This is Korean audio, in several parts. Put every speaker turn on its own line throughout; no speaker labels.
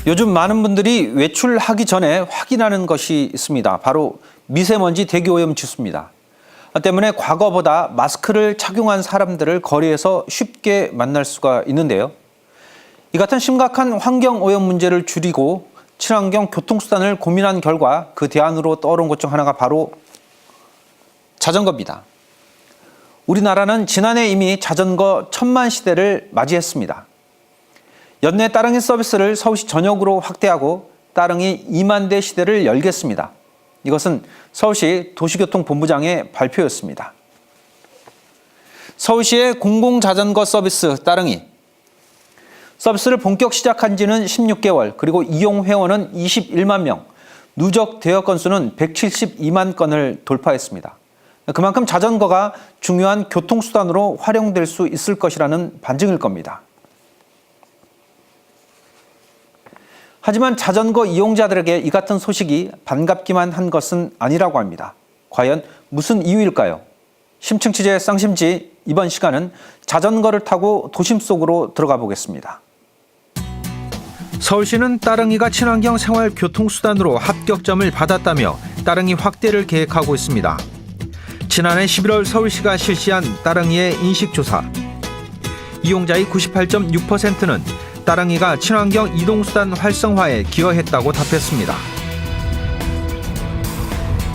요즘 많은 분들이 외출하기 전에 확인하는 것이 있습니다. 바로 미세먼지 대기오염 지수입니다. 때문에 과거보다 마스크를 착용한 사람들을 거리에서 쉽게 만날 수가 있는데요. 이 같은 심각한 환경오염 문제를 줄이고 친환경 교통수단을 고민한 결과 그 대안으로 떠오른 것 중 하나가 바로 자전거입니다. 우리나라는 지난해 이미 자전거 1000만 시대를 맞이했습니다. 연내 따릉이 서비스를 서울시 전역으로 확대하고 따릉이 2만 대 시대를 열겠습니다. 이것은 서울시 도시교통본부장의 발표였습니다. 서울시의 공공자전거 서비스 따릉이. 서비스를 본격 시작한 지는 16개월, 그리고 이용 회원은 21만 명, 누적 대여 건수는 172만 건을 돌파했습니다. 그만큼 자전거가 중요한 교통수단으로 활용될 수 있을 것이라는 반증일 겁니다. 하지만 자전거 이용자들에게 이 같은 소식이 반갑기만 한 것은 아니라고 합니다. 과연 무슨 이유일까요? 심층 취재 쌍심지, 이번 시간은 자전거를 타고 도심 속으로 들어가 보겠습니다. 서울시는 따릉이가 친환경 생활 교통수단으로 합격점을 받았다며 따릉이 확대를 계획하고 있습니다. 지난해 11월 서울시가 실시한 따릉이의 인식조사. 이용자의 98.6%는 따릉이가 친환경 이동수단 활성화에 기여했다고 답했습니다.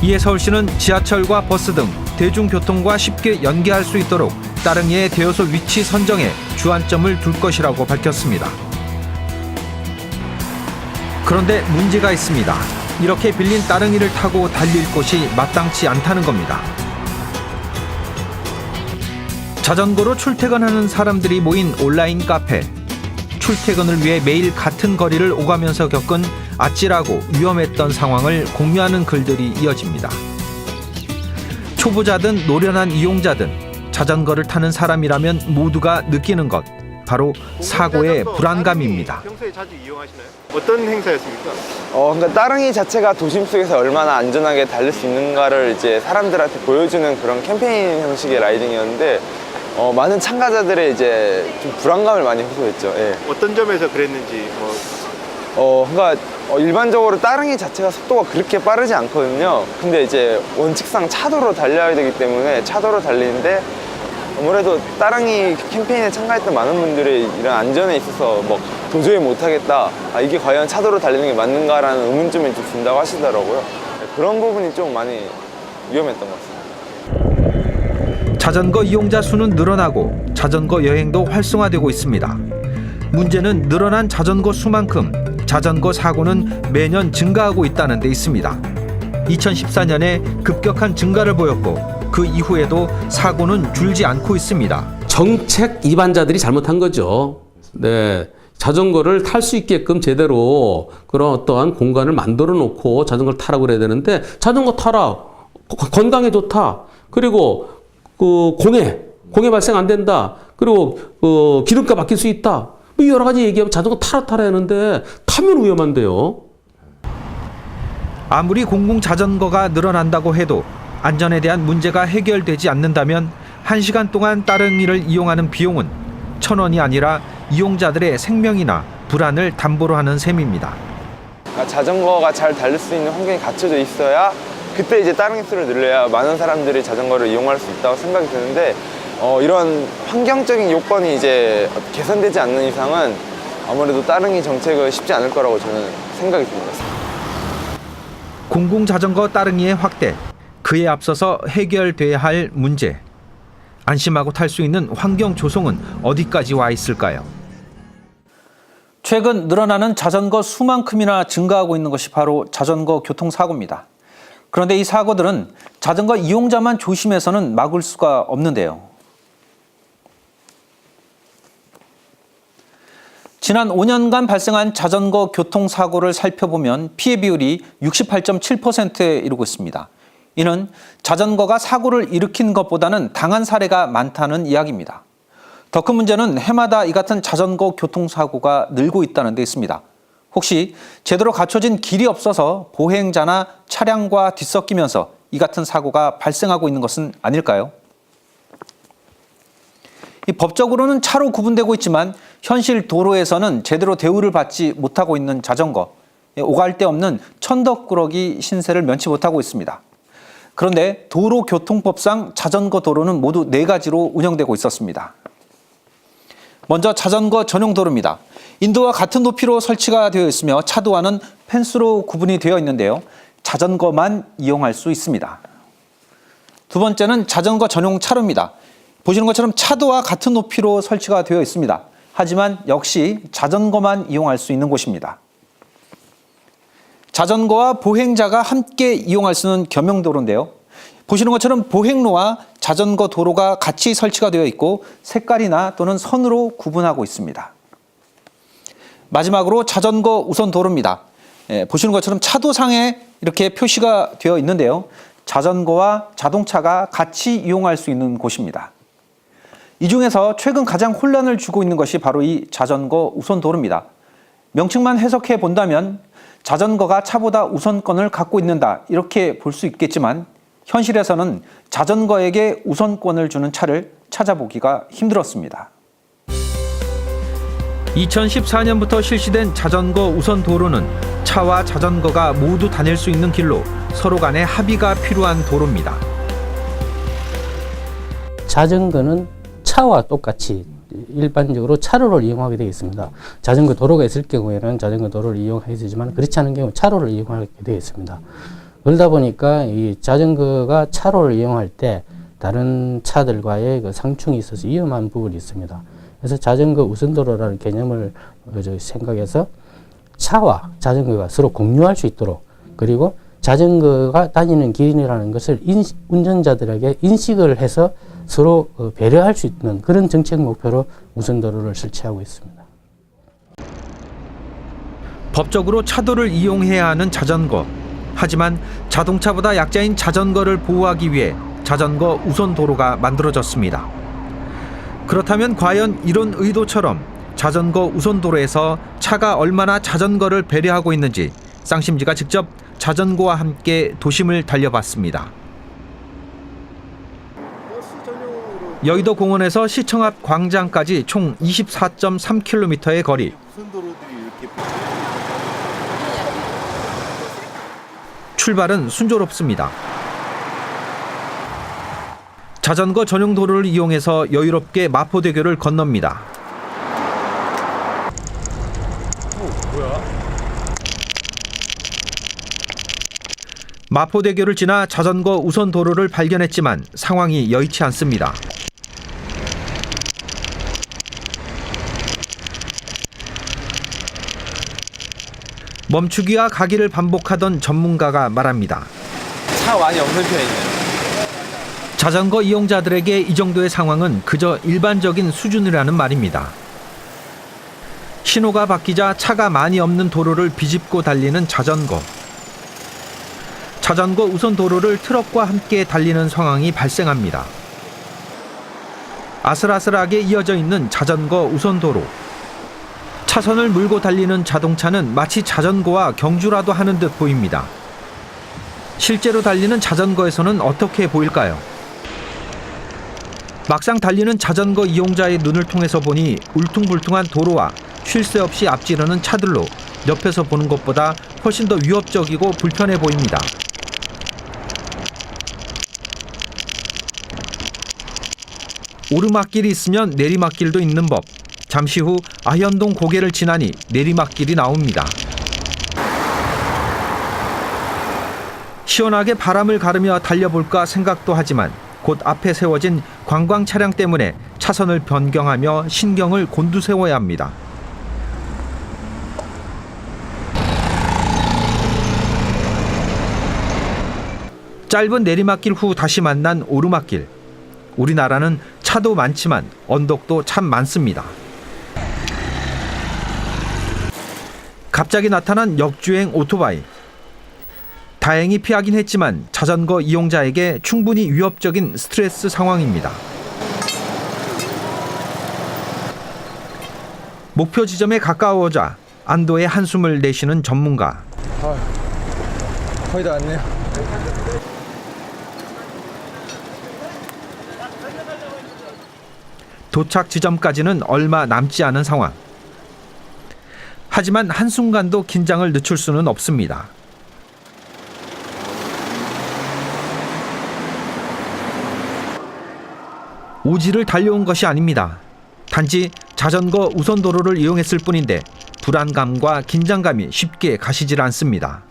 이에 서울시는 지하철과 버스 등 대중교통과 쉽게 연계할 수 있도록 따릉이의 대여소 위치 선정에 주안점을 둘 것이라고 밝혔습니다. 그런데 문제가 있습니다. 이렇게 빌린 따릉이를 타고 달릴 곳이 마땅치 않다는 겁니다. 자전거로 출퇴근하는 사람들이 모인 온라인 카페. 출퇴근을 위해 매일 같은 거리를 오가면서 겪은 아찔하고 위험했던 상황을 공유하는 글들이 이어집니다. 초보자든 노련한 이용자든 자전거를 타는 사람이라면 모두가 느끼는 것, 바로 사고의 불안감입니다.
평소에 자주 이용하시나요? 어떤 행사였습니까?
그러니까 따릉이 자체가 도심 속에서 얼마나 안전하게 달릴 수 있는가를 이제 사람들한테 보여주는 그런 캠페인 형식의 라이딩이었는데 많은 참가자들의 이제 좀 불안감을 많이 호소했죠. 예.
어떤 점에서 그랬는지
그러니까 일반적으로 따릉이 자체가 속도가 그렇게 빠르지 않거든요. 근데 이제 원칙상 차도로 달려야 되기 때문에 차도로 달리는데 아무래도 따릉이 캠페인에 참가했던 많은 분들이 이런 안전에 있어서 뭐 도저히 못하겠다, 이게 과연 차도로 달리는 게 맞는가라는 의문점을 좀 든다고 하시더라고요. 그런 부분이 좀 많이 위험했던 것 같습니다.
자전거 이용자 수는 늘어나고 자전거 여행도 활성화되고 있습니다. 문제는 늘어난 자전거 수만큼 자전거 사고는 매년 증가하고 있다는 데 있습니다. 2014년에 급격한 증가를 보였고 그 이후에도 사고는 줄지 않고 있습니다.
정책 위반자들이 잘못한 거죠. 네. 자전거를 탈 수 있게끔 제대로 그런 어떠한 공간을 만들어 놓고 자전거를 타라고 그래야 되는데, 자전거 타라, 건강에 좋다, 그리고 공해 발생 안 된다, 그리고 기름값 아낄 수 있다, 뭐 여러 가지 얘기하면 자전거 타라 하는데 타면 위험한데요.
아무리 공공자전거가 늘어난다고 해도 안전에 대한 문제가 해결되지 않는다면 1시간 동안 따릉이를 이용하는 비용은 1,000원이 아니라 이용자들의 생명이나 불안을 담보로 하는 셈입니다.
자전거가 잘 달릴 수 있는 환경이 갖춰져 있어야 그때 이제 따릉이 수를 늘려야 많은 사람들이 자전거를 이용할 수 있다고 생각이 드는데, 이런 환경적인 요건이 이제 개선되지 않는 이상은 아무래도 따릉이 정책은 쉽지 않을 거라고 저는 생각이 듭니다.
공공자전거 따릉이의 확대, 그에 앞서서 해결돼야 할 문제. 안심하고 탈 수 있는 환경 조성은 어디까지 와 있을까요? 최근 늘어나는 자전거 수만큼이나 증가하고 있는 것이 바로 자전거 교통사고입니다. 그런데 이 사고들은 자전거 이용자만 조심해서는 막을 수가 없는데요. 지난 5년간 발생한 자전거 교통사고를 살펴보면 피해 비율이 68.7%에 이르고 있습니다. 이는 자전거가 사고를 일으킨 것보다는 당한 사례가 많다는 이야기입니다. 더 큰 문제는 해마다 이 같은 자전거 교통사고가 늘고 있다는 데 있습니다. 혹시 제대로 갖춰진 길이 없어서 보행자나 차량과 뒤섞이면서 이 같은 사고가 발생하고 있는 것은 아닐까요? 이 법적으로는 차로 구분되고 있지만 현실 도로에서는 제대로 대우를 받지 못하고 있는 자전거, 오갈 데 없는 천덕꾸러기 신세를 면치 못하고 있습니다. 그런데 도로교통법상 자전거 도로는 모두 4가지로 운영되고 있었습니다. 먼저 자전거 전용 도로입니다. 인도와 같은 높이로 설치가 되어 있으며 차도와는 펜스로 구분이 되어 있는데요. 자전거만 이용할 수 있습니다. 두 번째는 자전거 전용 차로입니다. 보시는 것처럼 차도와 같은 높이로 설치가 되어 있습니다. 하지만 역시 자전거만 이용할 수 있는 곳입니다. 자전거와 보행자가 함께 이용할 수 있는 겸용도로인데요. 보시는 것처럼 보행로와 자전거 도로가 같이 설치가 되어 있고 색깔이나 또는 선으로 구분하고 있습니다. 마지막으로 자전거 우선 도로입니다. 보시는 것처럼 차도상에 이렇게 표시가 되어 있는데요. 자전거와 자동차가 같이 이용할 수 있는 곳입니다. 이 중에서 최근 가장 혼란을 주고 있는 것이 바로 이 자전거 우선 도로입니다. 명칭만 해석해 본다면 자전거가 차보다 우선권을 갖고 있는다 이렇게 볼 수 있겠지만 현실에서는 자전거에게 우선권을 주는 차를 찾아보기가 힘들었습니다. 2014년부터 실시된 자전거 우선 도로는 차와 자전거가 모두 다닐 수 있는 길로 서로 간의 합의가 필요한 도로입니다.
자전거는 차와 똑같이 일반적으로 차로를 이용하게 되어 있습니다. 자전거 도로가 있을 경우에는 자전거 도로를 이용하게 되지만 그렇지 않은 경우 차로를 이용하게 되어 있습니다. 그러다 보니까 이 자전거가 차로를 이용할 때 다른 차들과의 그 상충이 있어서 위험한 부분이 있습니다. 그래서 자전거 우선도로라는 개념을 생각해서 차와 자전거가 서로 공유할 수 있도록, 그리고 자전거가 다니는 길이라는 것을 운전자들에게 인식을 해서 서로 배려할 수 있는 그런 정책 목표로 우선도로를 설치하고 있습니다.
법적으로 차도를 이용해야 하는 자전거. 하지만 자동차보다 약자인 자전거를 보호하기 위해 자전거 우선 도로가 만들어졌습니다. 그렇다면 과연 이런 의도처럼 자전거 우선 도로에서 차가 얼마나 자전거를 배려하고 있는지 쌍심지가 직접 자전거와 함께 도심을 달려봤습니다. 여의도 공원에서 시청 앞 광장까지 총 24.3km의 거리. 출발은 순조롭습니다. 자전거 전용 도로를 이용해서 여유롭게 마포대교를 건넙니다. 마포대교를 지나 자전거 우선 도로를 발견했지만 상황이 여의치 않습니다. 멈추기와 가기를 반복하던 전문가가 말합니다.
차 많이 없는 편이네요.
자전거 이용자들에게 이 정도의 상황은 그저 일반적인 수준이라는 말입니다. 신호가 바뀌자 차가 많이 없는 도로를 비집고 달리는 자전거. 자전거 우선 도로를 트럭과 함께 달리는 상황이 발생합니다. 아슬아슬하게 이어져 있는 자전거 우선 도로. 차선을 물고 달리는 자동차는 마치 자전거와 경주라도 하는 듯 보입니다. 실제로 달리는 자전거에서는 어떻게 보일까요? 막상 달리는 자전거 이용자의 눈을 통해서 보니 울퉁불퉁한 도로와 쉴 새 없이 앞지르는 차들로 옆에서 보는 것보다 훨씬 더 위협적이고 불편해 보입니다. 오르막길이 있으면 내리막길도 있는 법. 잠시 후 아현동 고개를 지나니 내리막길이 나옵니다. 시원하게 바람을 가르며 달려볼까 생각도 하지만 곧 앞에 세워진 관광 차량 때문에 차선을 변경하며 신경을 곤두세워야 합니다. 짧은 내리막길 후 다시 만난 오르막길. 우리나라는 차도 많지만 언덕도 참 많습니다. 갑자기 나타난 역주행 오토바이. 다행히 피하긴 했지만 자전거 이용자에게 충분히 위협적인 스트레스 상황입니다. 목표 지점에 가까워오자 안도의 한숨을 내쉬는 전문가.
거의 다 왔네요.
도착 지점까지는 얼마 남지 않은 상황. 하지만 한순간도 긴장을 늦출 수는 없습니다. 오지를 달려온 것이 아닙니다. 단지 자전거 우선도로를 이용했을 뿐인데 불안감과 긴장감이 쉽게 가시질 않습니다.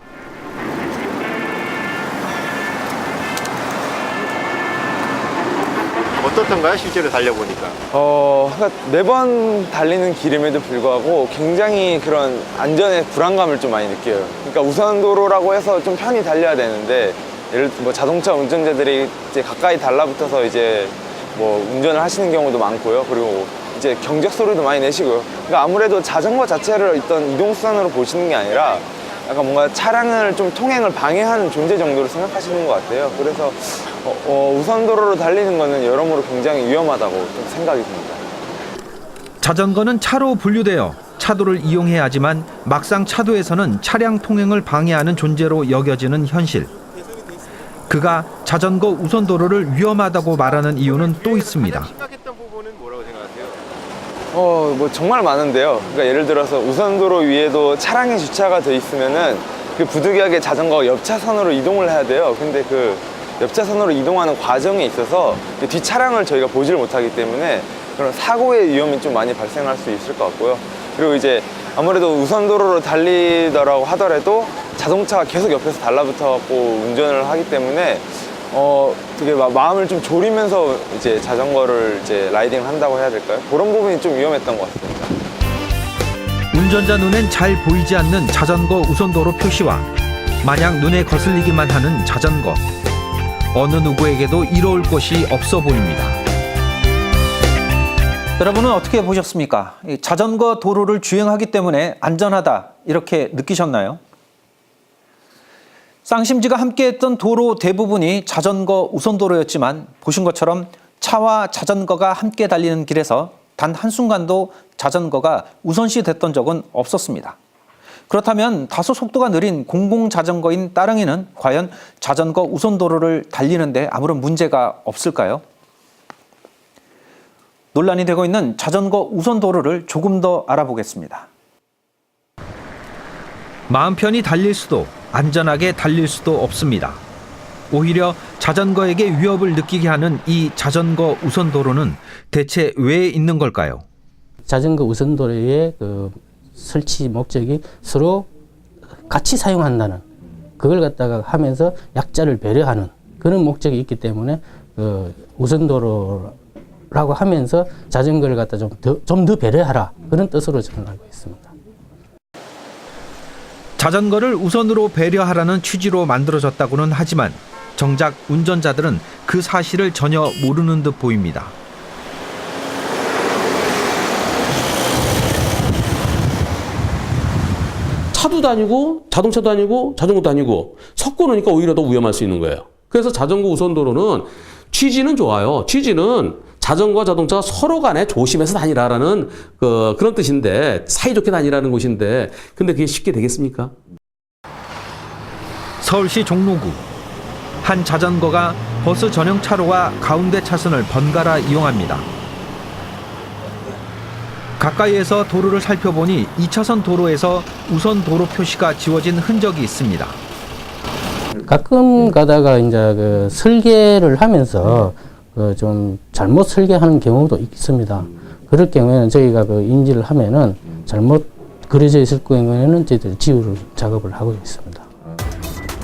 어떻던가요? 실제로 달려보니까.
그러니까 매번 달리는 길임에도 불구하고 굉장히 그런 안전에 불안감을 좀 많이 느껴요. 그러니까 우선도로라고 해서 좀 편히 달려야 되는데, 예를 들어 뭐 자동차 운전자들이 이제 가까이 달라붙어서 이제 뭐 운전을 하시는 경우도 많고요. 그리고 이제 경적 소리도 많이 내시고요. 그러니까 아무래도 자전거 자체를 어떤 이동수단으로 보시는 게 아니라 약간 뭔가 차량을 좀 통행을 방해하는 존재 정도로 생각하시는 것 같아요. 그래서 우선도로로 달리는 거는 여러모로 굉장히 위험하다고 좀 생각이 듭니다.
자전거는 차로 분류되어 차도를 이용해야 하지만 막상 차도에서는 차량 통행을 방해하는 존재로 여겨지는 현실. 그가 자전거 우선도로를 위험하다고 말하는 이유는 또 있습니다.
심각했던 부분은 뭐라고 생각하세요?
뭐 정말 많은데요. 그러니까 예를 들어서 우선도로 위에도 차량이 주차가 돼 있으면은 그 부득이하게 자전거가 옆 차선으로 이동을 해야 돼요. 근데 그 옆 차선으로 이동하는 과정에 있어서 뒷 차량을 저희가 보지를 못하기 때문에 그런 사고의 위험이 좀 많이 발생할 수 있을 것 같고요. 그리고 이제 아무래도 우선도로로 달리더라고 하더라도 자동차가 계속 옆에서 달라붙어 갖고 운전을 하기 때문에 되게 마음을 좀 졸이면서 이제 자전거를 이제 라이딩을 한다고 해야 될까요? 그런 부분이 좀 위험했던 것 같습니다.
운전자 눈엔 잘 보이지 않는 자전거 우선도로 표시와 마냥 눈에 거슬리기만 하는 자전거. 어느 누구에게도 이로울 곳이 없어 보입니다. 여러분은 어떻게 보셨습니까? 자전거 도로를 주행하기 때문에 안전하다 이렇게 느끼셨나요? 쌍심지가 함께했던 도로 대부분이 자전거 우선도로였지만 보신 것처럼 차와 자전거가 함께 달리는 길에서 단 한순간도 자전거가 우선시 됐던 적은 없었습니다. 그렇다면 다소 속도가 느린 공공자전거인 따릉이는 과연 자전거 우선도로를 달리는데 아무런 문제가 없을까요? 논란이 되고 있는 자전거 우선도로를 조금 더 알아보겠습니다. 마음 편히 달릴 수도 안전하게 달릴 수도 없습니다. 오히려 자전거에게 위협을 느끼게 하는 이 자전거 우선도로는 대체 왜 있는 걸까요?
자전거 우선도로의 그 설치 목적이 서로 같이 사용한다는, 그걸 갖다가 하면서 약자를 배려하는 그런 목적이 있기 때문에 우선도로라고 하면서 자전거를 갖다 좀 더 배려하라, 그런 뜻으로 저는 알고 있습니다.
자전거를 우선으로 배려하라는 취지로 만들어졌다고는 하지만 정작 운전자들은 그 사실을 전혀 모르는 듯 보입니다.
차도 다니고 자동차도 다니고 자전거도 다니고 섞어 놓으니까 오히려 더 위험할 수 있는 거예요. 그래서 자전거 우선도로는 취지는 좋아요. 취지는 자전거와 자동차가 서로 간에 조심해서 다니라라는 그런 뜻인데, 사이좋게 다니라는 것인데, 근데 그게 쉽게 되겠습니까?
서울시 종로구. 한 자전거가 버스 전용 차로와 가운데 차선을 번갈아 이용합니다. 가까이에서 도로를 살펴보니 2차선 도로에서 우선 도로 표시가 지워진 흔적이 있습니다.
가끔 가다가 이제 설계를 하면서 좀 잘못 설계하는 경우도 있습니다. 그럴 경우에는 저희가 인지를 하면은 잘못 그려져 있을 경우에는 저희들이 지울 작업을 하고 있습니다.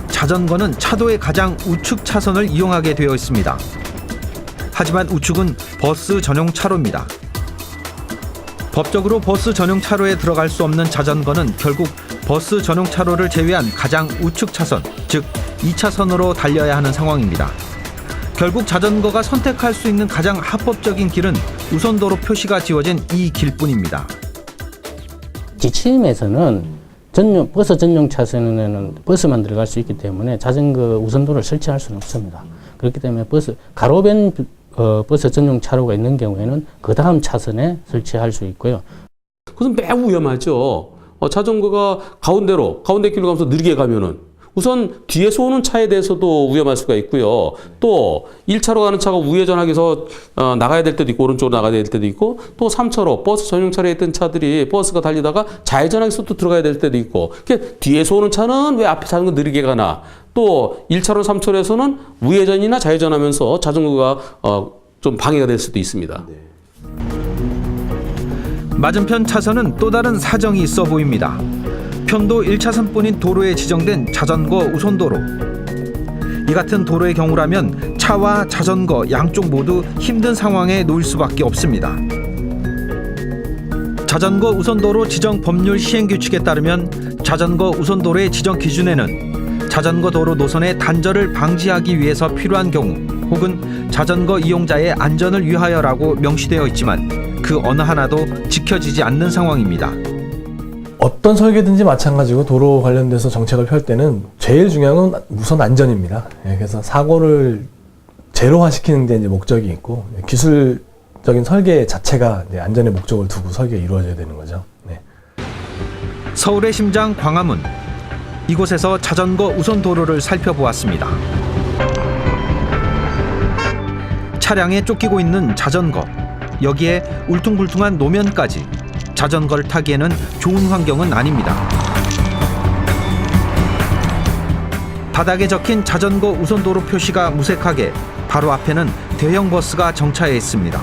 자전거는 차도의 가장 우측 차선을 이용하게 되어 있습니다. 하지만 우측은 버스 전용 차로입니다. 법적으로 버스 전용 차로에 들어갈 수 없는 자전거는 결국 버스 전용 차로를 제외한 가장 우측 차선, 즉 2차선으로 달려야 하는 상황입니다. 결국 자전거가 선택할 수 있는 가장 합법적인 길은 우선도로 표시가 지워진 이 길뿐입니다.
지침에서는 버스 전용 차선에는 버스만 들어갈 수 있기 때문에 자전거 우선도로를 설치할 수는 없습니다. 그렇기 때문에 가로변 버스 전용 차로가 있는 경우에는 그 다음 차선에 설치할 수 있고요.
그것은 매우 위험하죠. 자전거가 가운데 길로 가면서 느리게 가면은 우선 뒤에서 오는 차에 대해서도 위험할 수가 있고요. 또 1차로 가는 차가 우회전하기 위해서 나가야 될 때도 있고 오른쪽으로 나가야 될 때도 있고 또 3차로 버스 전용 차량에 있던 차들이 버스가 달리다가 좌회전하기 위해서 또 들어가야 될 때도 있고 그러니까 뒤에서 오는 차는 왜 앞에 자전거 느리게 가나 또 1차로 3차로에서는 우회전이나 좌회전하면서 자전거가 좀 방해가 될 수도 있습니다.
맞은편 차선은 또 다른 사정이 있어 보입니다. 편도 1차선뿐인 도로에 지정된 자전거 우선도로. 이 같은 도로의 경우라면 차와 자전거 양쪽 모두 힘든 상황에 놓일 수밖에 없습니다. 자전거 우선도로 지정 법률 시행규칙에 따르면 자전거 우선도로의 지정 기준에는 자전거 도로 노선의 단절을 방지하기 위해서 필요한 경우 혹은 자전거 이용자의 안전을 위하여라고 명시되어 있지만 그 어느 하나도 지켜지지 않는 상황입니다.
어떤 설계든지 마찬가지고 도로 관련돼서 정책을 펼 때는 제일 중요한 건 우선 안전입니다. 그래서 사고를 제로화시키는 데 이제 목적이 있고 기술적인 설계 자체가 이제 안전의 목적을 두고 설계가 이루어져야 되는 거죠. 네.
서울의 심장 광화문. 이곳에서 자전거 우선 도로를 살펴보았습니다. 차량에 쫓기고 있는 자전거. 여기에 울퉁불퉁한 노면까지. 자전거를 타기에는 좋은 환경은 아닙니다. 바닥에 적힌 자전거 우선도로 표시가 무색하게 바로 앞에는 대형 버스가 정차해 있습니다.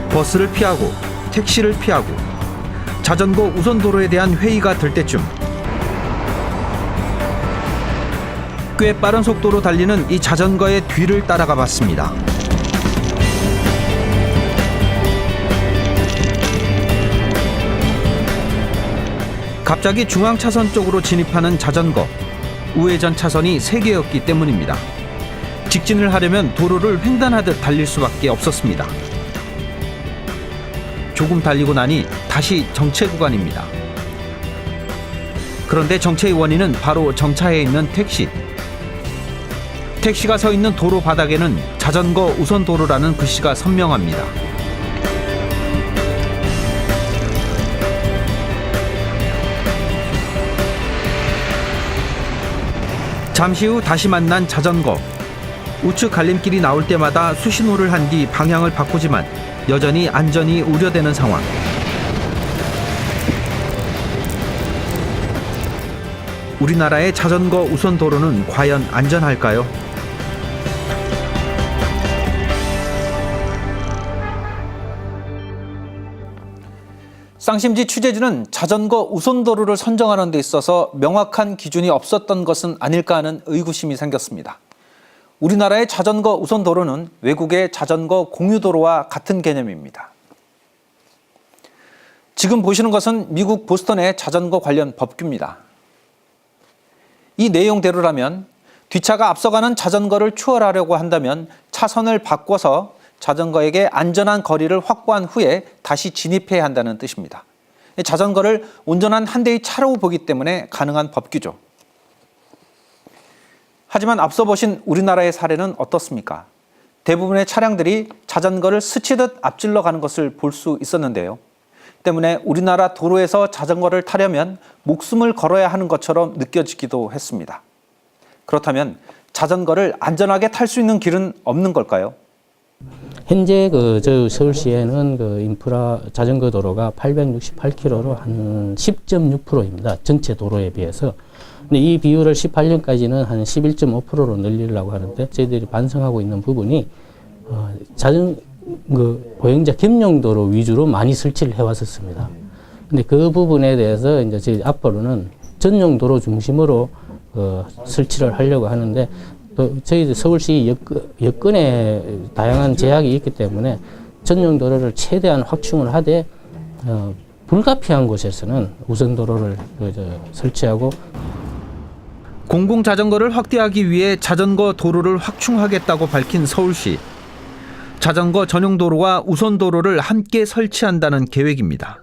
버스를 피하고 택시를 피하고 자전거 우선도로에 대한 회의가 들 때쯤 꽤 빠른 속도로 달리는 이 자전거의 뒤를 따라가 봤습니다. 갑자기 중앙차선 쪽으로 진입하는 자전거. 우회전 차선이 3개였기 때문입니다. 직진을 하려면 도로를 횡단하듯 달릴 수밖에 없었습니다. 조금 달리고 나니 다시 정체 구간입니다. 그런데 정체의 원인은 바로 정차해 있는 택시. 택시가 서 있는 도로 바닥에는 자전거 우선 도로라는 글씨가 선명합니다. 잠시 후 다시 만난 자전거. 우측 갈림길이 나올 때마다 수신호를 한 뒤 방향을 바꾸지만 여전히 안전이 우려되는 상황. 우리나라의 자전거 우선 도로는 과연 안전할까요? 쌍심지 취재진은 자전거 우선도로를 선정하는 데 있어서 명확한 기준이 없었던 것은 아닐까 하는 의구심이 생겼습니다. 우리나라의 자전거 우선도로는 외국의 자전거 공유도로와 같은 개념입니다. 지금 보시는 것은 미국 보스턴의 자전거 관련 법규입니다. 이 내용대로라면 뒷차가 앞서가는 자전거를 추월하려고 한다면 차선을 바꿔서 자전거에게 안전한 거리를 확보한 후에 다시 진입해야 한다는 뜻입니다. 자전거를 온전한 한 대의 차로 보기 때문에 가능한 법규죠. 하지만 앞서 보신 우리나라의 사례는 어떻습니까? 대부분의 차량들이 자전거를 스치듯 앞질러 가는 것을 볼 수 있었는데요. 때문에 우리나라 도로에서 자전거를 타려면 목숨을 걸어야 하는 것처럼 느껴지기도 했습니다. 그렇다면 자전거를 안전하게 탈 수 있는 길은 없는 걸까요?
현재 저 서울시에는 인프라 자전거 도로가 868km로 한 10.6%입니다. 전체 도로에 비해서. 근데 이 비율을 18년까지는 한 11.5%로 늘리려고 하는데 저희들이 반성하고 있는 부분이 자전거 보행자 겸용도로 위주로 많이 설치를 해왔었습니다. 근데 그 부분에 대해서 이제 저희 앞으로는 전용 도로 중심으로 설치를 하려고 하는데 또 저희 서울시 여건에 다양한 제약이 있기 때문에 전용 도로를 최대한 확충을 하되 불가피한 곳에서는 우선 도로를 설치하고
공공자전거를 확대하기 위해 자전거 도로를 확충하겠다고 밝힌 서울시. 자전거 전용 도로와 우선 도로를 함께 설치한다는 계획입니다.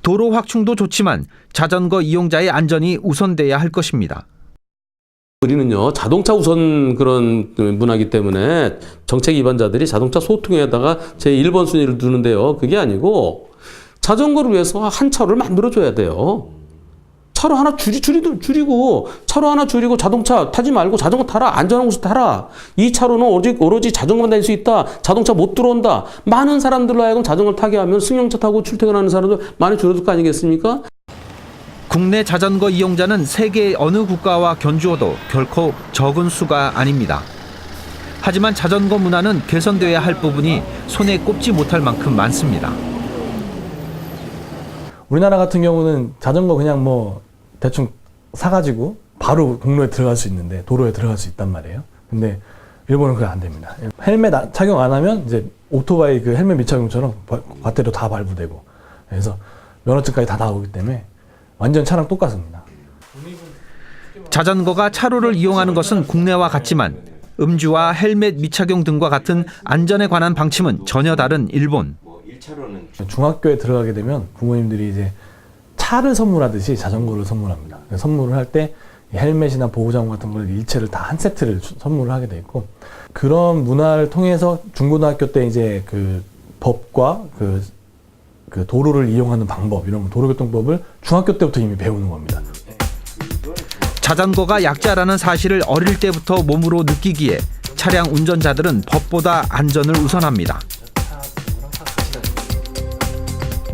도로 확충도 좋지만 자전거 이용자의 안전이 우선돼야 할 것입니다.
우리는요, 자동차 우선 그런 문화이기 때문에 정책 위반자들이 자동차 소통에다가 제 1번 순위를 두는데요. 그게 아니고 자전거를 위해서 한 차로를 만들어줘야 돼요. 차로 하나 줄이고 차로 하나 줄이고 자동차 타지 말고 자전거 타라. 안전한 곳에 타라. 이 차로는 오로지 자전거만 다닐 수 있다. 자동차 못 들어온다. 많은 사람들로 하여금 자전거를 타게 하면 승용차 타고 출퇴근하는 사람들 많이 줄어들 거 아니겠습니까?
국내 자전거 이용자는 세계 어느 국가와 견주어도 결코 적은 수가 아닙니다. 하지만 자전거 문화는 개선되어야 할 부분이 손에 꼽지 못할 만큼 많습니다.
우리나라 같은 경우는 자전거 그냥 뭐 대충 사가지고 바로 공로에 들어갈 수 있는데, 도로에 들어갈 수 있단 말이에요. 근데 일본은 그게 안 됩니다. 헬멧 착용 안 하면 이제 오토바이 그 헬멧 미착용처럼 밧데리로 다 발부되고, 그래서 면허증까지 다 나오기 때문에 완전 차랑 똑같습니다.
자전거가 차로를 이용하는 것은 국내와 같지만 음주와 헬멧 미착용 등과 같은 안전에 관한 방침은 전혀 다른 일본.
중학교에 들어가게 되면 부모님들이 이제 차를 선물하듯이 자전거를 선물합니다. 선물을 할 때 헬멧이나 보호장구 같은 걸 일체를 다 한 세트를 선물을 하게 돼 있고, 그런 문화를 통해서 중고등학교 때 이제 그 법과 그 도로를 이용하는 방법, 이런 도로교통법을 중학교 때부터 이미 배우는 겁니다.
자전거가 약자라는 사실을 어릴 때부터 몸으로 느끼기에 차량 운전자들은 법보다 안전을 우선합니다.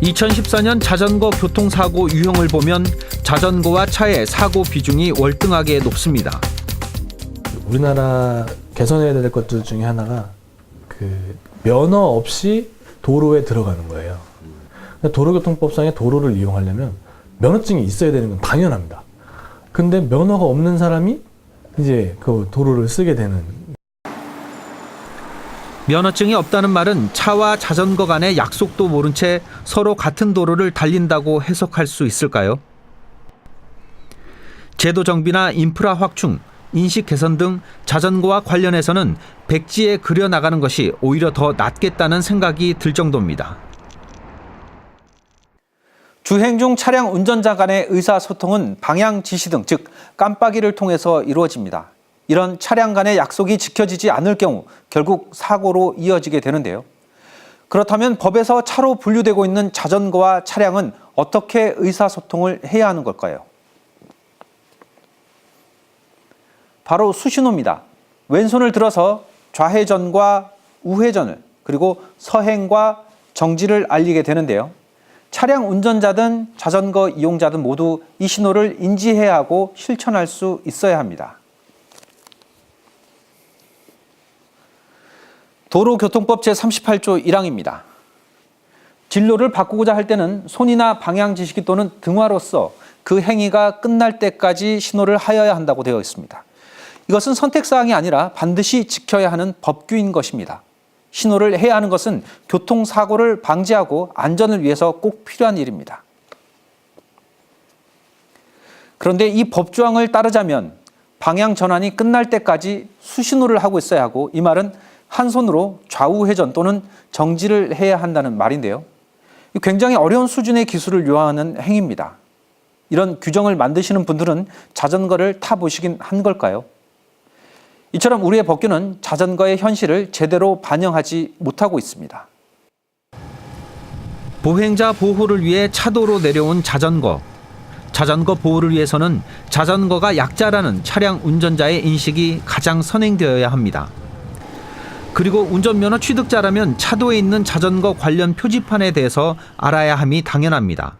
2014년 자전거 교통사고 유형을 보면 자전거와 차의 사고 비중이 월등하게 높습니다.
우리나라 개선해야 될 것들 중에 하나가 그 면허 없이 도로에 들어가는 거예요. 도로교통법상의 도로를 이용하려면 면허증이 있어야 되는 건 당연합니다. 근데 면허가 없는 사람이 이제 그 도로를 쓰게 되는.
면허증이 없다는 말은 차와 자전거 간의 약속도 모른 채 서로 같은 도로를 달린다고 해석할 수 있을까요? 제도 정비나 인프라 확충, 인식 개선 등 자전거와 관련해서는 백지에 그려나가는 것이 오히려 더 낫겠다는 생각이 들 정도입니다. 주행 중 차량 운전자 간의 의사소통은 방향 지시 등, 즉 깜빡이를 통해서 이루어집니다. 이런 차량 간의 약속이 지켜지지 않을 경우 결국 사고로 이어지게 되는데요. 그렇다면 법에서 차로 분류되고 있는 자전거와 차량은 어떻게 의사소통을 해야 하는 걸까요? 바로 수신호입니다. 왼손을 들어서 좌회전과 우회전을, 그리고 서행과 정지를 알리게 되는데요. 차량 운전자든 자전거 이용자든 모두 이 신호를 인지해야 하고 실천할 수 있어야 합니다. 도로교통법 제38조 1항입니다. 진로를 바꾸고자 할 때는 손이나 방향지시기 또는 등화로서 그 행위가 끝날 때까지 신호를 하여야 한다고 되어 있습니다. 이것은 선택사항이 아니라 반드시 지켜야 하는 법규인 것입니다. 신호를 해야 하는 것은 교통사고를 방지하고 안전을 위해서 꼭 필요한 일입니다. 그런데 이 법조항을 따르자면 방향 전환이 끝날 때까지 수신호를 하고 있어야 하고, 이 말은 한 손으로 좌우 회전 또는 정지를 해야 한다는 말인데요. 굉장히 어려운 수준의 기술을 요하는 행위입니다. 이런 규정을 만드시는 분들은 자전거를 타보시긴 한 걸까요? 이처럼 우리의 법규는 자전거의 현실을 제대로 반영하지 못하고 있습니다. 보행자 보호를 위해 차도로 내려온 자전거. 자전거 보호를 위해서는 자전거가 약자라는 차량 운전자의 인식이 가장 선행되어야 합니다. 그리고 운전면허 취득자라면 차도에 있는 자전거 관련 표지판에 대해서 알아야 함이 당연합니다.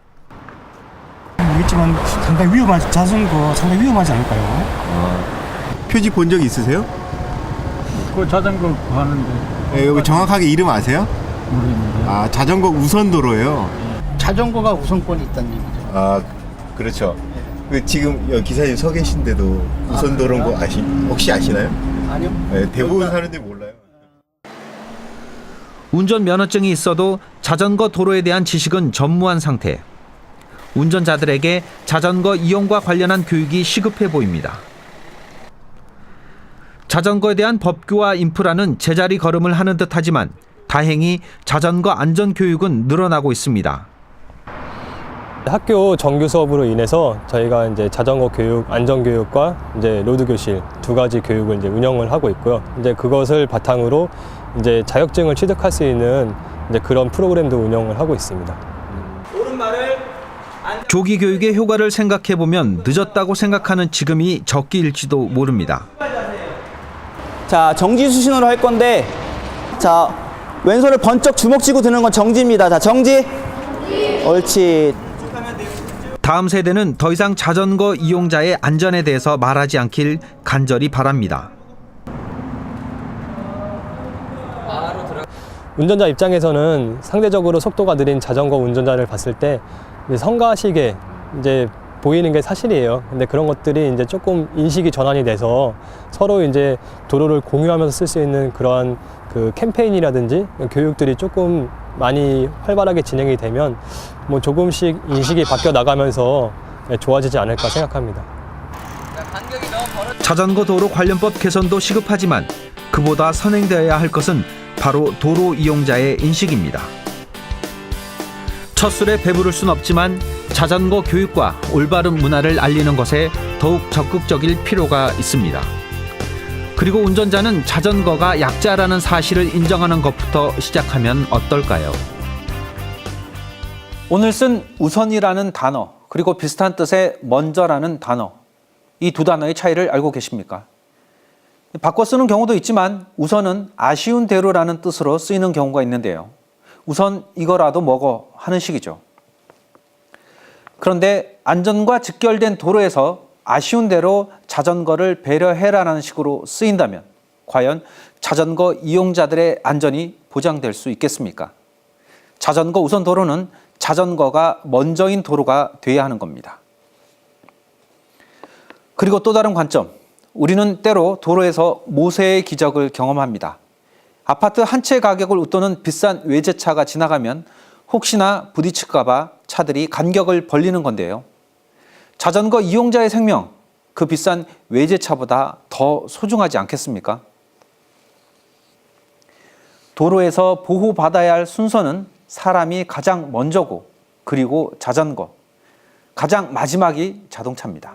있지만 상당히 자전거 상당히 위험하지 않을까요?
표지 본 적 있으세요?
그 자전거 하는데
네, 여기 정확하게 이름 아세요?
모르겠는데.
아, 자전거 우선도로예요.
자전거가 우선권이 있다는 얘기죠.
아, 그렇죠. 그 지금 여기 기사님 서 계신데도 우선도로인 거 혹시 아시나요?
아니요.
네, 대부분 사람들이 몰라요.
운전면허증이 있어도 자전거 도로에 대한 지식은 전무한 상태. 운전자들에게 자전거 이용과 관련한 교육이 시급해 보입니다. 자전거에 대한 법규와 인프라는 제자리 걸음을 하는 듯하지만 다행히 자전거 안전 교육은 늘어나고 있습니다.
학교 정규 수업으로 인해서 저희가 이제 자전거 교육, 안전 교육과 이제 로드 교실 두 가지 교육을 이제 운영을 하고 있고요. 이제 그것을 바탕으로 이제 자격증을 취득할 수 있는 이제 그런 프로그램도 운영을 하고 있습니다.
조기 교육의 효과를 생각해보면 늦었다고 생각하는 지금이 적기일지도 모릅니다.
자, 정지 수신호로 할 건데, 자, 왼손을 번쩍 주먹 쥐고 드는 건 정지입니다. 자, 정지. 옳지.
다음 세대는 더 이상 자전거 이용자의 안전에 대해서 말하지 않길 간절히 바랍니다.
운전자 입장에서는 상대적으로 속도가 느린 자전거 운전자를 봤을 때 이제 성가시게 이제 보이는 게 사실이에요. 근데 그런 것들이 이제 조금 인식이 전환이 돼서 서로 이제 도로를 공유하면서 쓸 수 있는 그러한 그 캠페인이라든지 교육들이 조금 많이 활발하게 진행이 되면 뭐 조금씩 인식이 바뀌어 나가면서 좋아지지 않을까 생각합니다.
자전거 도로 관련법 개선도 시급하지만 그보다 선행되어야 할 것은 바로 도로 이용자의 인식입니다. 첫 술에 배부를 순 없지만 자전거 교육과 올바른 문화를 알리는 것에 더욱 적극적일 필요가 있습니다. 그리고 운전자는 자전거가 약자라는 사실을 인정하는 것부터 시작하면 어떨까요? 오늘 쓴 우선이라는 단어, 그리고 비슷한 뜻의 먼저라는 단어, 이 두 단어의 차이를 알고 계십니까? 바꿔 쓰는 경우도 있지만 우선은 아쉬운 대로라는 뜻으로 쓰이는 경우가 있는데요. 우선 이거라도 먹어 하는 식이죠. 그런데 안전과 직결된 도로에서 아쉬운 대로 자전거를 배려해라라는 식으로 쓰인다면 과연 자전거 이용자들의 안전이 보장될 수 있겠습니까? 자전거 우선 도로는 자전거가 먼저인 도로가 돼야 하는 겁니다. 그리고 또 다른 관점, 우리는 때로 도로에서 모세의 기적을 경험합니다. 아파트 한 채 가격을 웃도는 비싼 외제차가 지나가면 혹시나 부딪힐까 봐 차들이 간격을 벌리는 건데요. 자전거 이용자의 생명, 그 비싼 외제차보다 더 소중하지 않겠습니까? 도로에서 보호받아야 할 순서는 사람이 가장 먼저고, 그리고 자전거, 가장 마지막이 자동차입니다.